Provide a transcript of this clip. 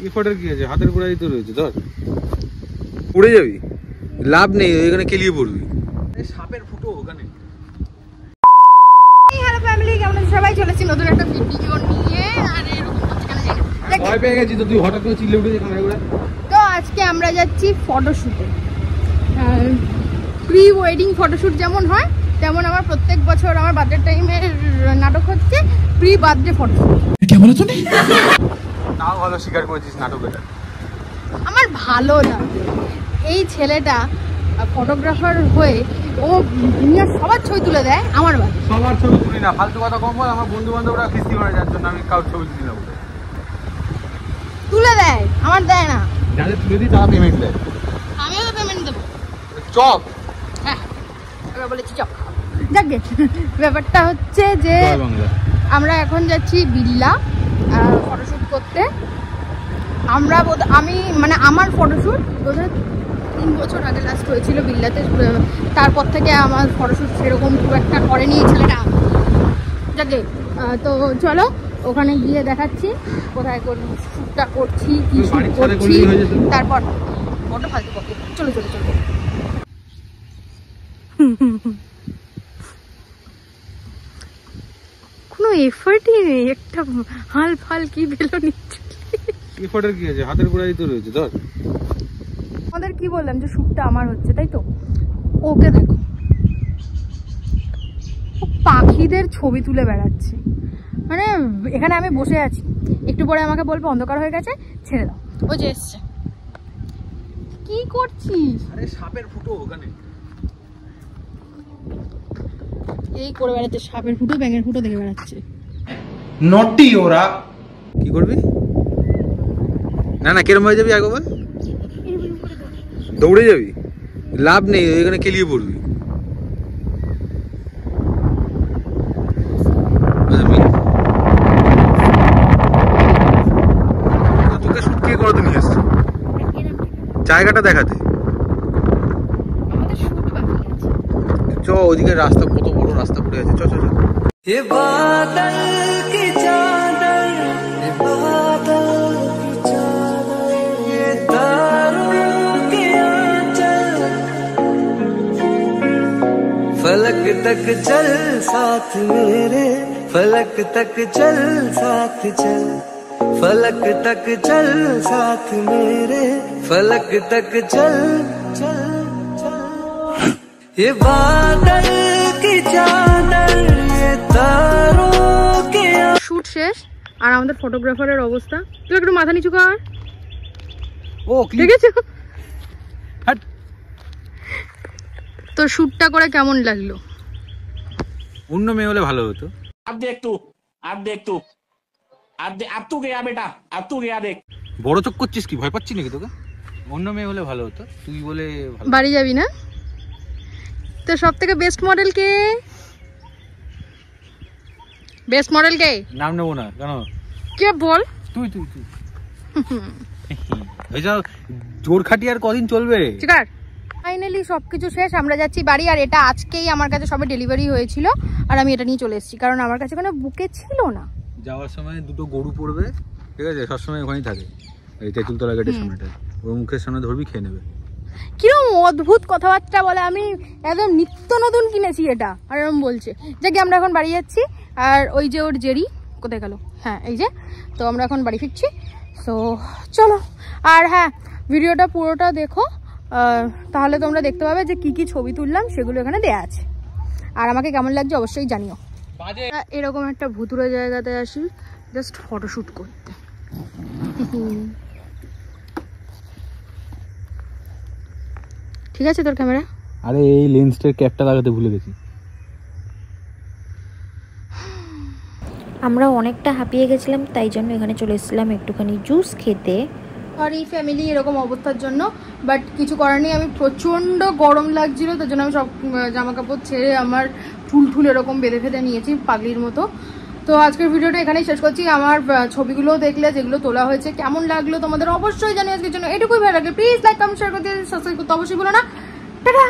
এই ফটোর কি আছে? হাতের গোড়ায় তো রয়েছে, ধর উড়ে যাবি, লাভ নেই, এখানে কেলিয়ে পড়বি। সাপের ফুটো ওখানে। হ্যালো ফ্যামিলি, কেমন আছেন সবাই? চলেছি নতুন একটা ভিডিও নিয়ে। আর এরকম মাঝখানে যাই না, ভয় পেয়ে গেছি তো, তুই হঠাৎ করে চিল্লে উঠেছিস ক্যামেরা করে। তো আজকে আমরা যাচ্ছি ফটোশুটে। প্রি ওয়েডিং ফটোশুট যেমন হয় তেমন আমার প্রত্যেক বছর আমার বার্থডে টাইমের নাটক হচ্ছে প্রি বার্থডে ফটোশুট। কে বলে তুমি? নাও ভালো স্বীকার করেছিস নাটকটা। আমার ভালো লাগে এই ছেলেটা ফটোগ্রাফার হয়ে, ও দুনিয়ার সবার ছবি তুলে দেয়। আমার ভালো, সবার ছবি তুলি না, ফালতু কথা কম বল। আমার বন্ধু বান্ধবরা কিস্তি করে যার জন্য আমি কারোর ছবি তুলি না, তুলে দেয়, আমার দেয় না। যাদের তুলে দিই তারা পেমেন্ট দেয়, আমিও তো পেমেন্ট দেবো। চপ। হ্যাঁ, এবার বলেছি চপ। যাকে ব্যাপারটা হচ্ছে যে আমরা এখন যাচ্ছি বিল্লা ফটোশুট করতে। আমি মানে আমার ফটোশুট বোধহয় 3 বছর আগে লাস্ট হয়েছিল বিল্লাতে। তারপর থেকে আমার ফটোশুট সেরকম খুব একটা করেনি এই ছেলেটা। যাকে তো চলো ওখানে গিয়ে দেখাচ্ছি কোথায় শ্যুটটা করছি, কি শ্যুট করছি। তারপর ফটো ফালতু কপি। চলো চলো চলো। কোনো এফর্টই নেই, একটা হাল ফাল কি বেলো নিচ্ছে। এই ফটোর কি আছে? হাতের গোড়ায় তো রয়েছে, ধর। আমাদের কি বললাম যে শ্যুটটা আমার হচ্ছে, তাই তো? ওকে দেখো, ও পাখিদের ছবি তুলে বেড়াচ্ছে। মানে এখানে আমি বসে আছি, একটু পরে আমাকে বলবো অন্ধকার হয়ে গেছে, ছেড়ে দাও। ও যে এসছে। কি করছিস? আরে সাপের ফুটো ওখানে। এই করে বেড়াচ্ছে, সাপের ফুটো ব্যাঙের ফুটো দেখে বেড়াচ্ছে। নটি ওরা। কি করবি? না না, কেরম হয়ে যাবি আগে বল। দৌড়ে যাবি, লাভ নেই, এখানে কেলিয়ে পড়বি। তোকে শুট কে করে নিয়ে এসছে? জায়গাটা দেখাতে। চ, ওইদিকে রাস্তা, কত বড় রাস্তা পড়ে আছে। চ চ চ। ये बादल की चादर, ये बादल की चादर, ये तारों के आंचल, फलक तक चल साथ मेरे, फलक तक चल साथ चल, फलक तक चल साथ मेरे, फलक तक चल चल चल, ये बादल की चादर, ये तारों के। শুট শেষ আর আমাদের ফটোগ্রাফারের অবস্থা। তুই একটু মাথা নিচু কর। ও দেখেছো হট। তো শুটটা করে কেমন লাগলো? অন্য মেয়ে হলে ভালো হতো। अब देख तू, अब तू गया बेटा, अब तू गया देख। বড় চোখ করছিস কি? ভয় পাচ্ছি নাকি তোকে? অন্য মেয়ে হলে ভালো হতো, তুই বলে ভালো। বাড়ি যাবি না? তো সব থেকে বেস্ট মডেল কে? বেস্ট মডেল কে? নাম নেবো না কেন? কে বল? তুই তুই তুই। এই যাও, জোর খাটি আর কদিন চলবে? ঠিক আছে, ফাইনালি সবকিছু শেষ, আমরা যাচ্ছি বাড়ি। আর এটা আজকেই আমার কাছে সবে ডেলিভারি হয়েছিল আর আমি এটা নিয়ে চলে এসেছি, কারণ আমার কাছে কোনো বুকে ছিল না। যাওয়ার সময় দুটো গরু পড়বে, ঠিক আছে? সবসময় ওখানেই থাকে, এই তেঁতুলতলা গেটের সামনেটা। ওর মুখের সামনে ধরবি, খেয়ে নেবে। কিরকম অদ্ভুত কথাবার্তা বলে। আমি একদম নিত্য নতুন কিনেছি এটা, আর এরকম বলছে। যে কি আমরা এখন বাড়ি যাচ্ছি। আর ওই যে ওর জেরি কোথায় গেল? হ্যাঁ, এই যে। তো আমরা এখন বাড়ি ফিরছি। সো চলো। আর হ্যাঁ, ভিডিওটা পুরোটা দেখো, তাহলে তোমরা দেখতে পাবে যে কি কি ছবি তুললাম, সেগুলো এখানে দেয়া আছে। আর আমাকে কেমন লাগছে অবশ্যই জানিও। এরকম একটা ভুতুরে জায়গাতে আসি জাস্ট ফটোশুট করতে। ঠিক আছে তোর ক্যামেরা? আরে এই লেন্সটার ক্যাপটা লাগাতে ভুলে গেছি। আমরা অনেকটা হাঁপিয়ে গেছিলাম, তাই জন্য এখানে চলে এসেছিলাম একটুখানি জুস খেতে। আর এই ফ্যামিলি এরকম অবস্থার জন্য, বাট কিছু করার নেই। আমি প্রচণ্ড গরম লাগছিল, তার জন্য আমি সব জামা কাপড় ছেড়ে আমার ঠুল এরকম বেঁধে ফেঁধে নিয়েছি পাগলির মতো। তো আজকের ভিডিওটা এখানেই শেষ করছি। আমার ছবিগুলো দেখলে, যেগুলো তোলা হয়েছে, কেমন লাগলো তোমাদের অবশ্যই জানিয়ে। আজকের জন্য এটুকুই ভালো লাগে। প্লিজ লাইক, কমেন্ট, শেয়ার করতে, সাবস্ক্রাইব করতে অবশ্যই বলো না। টাটা।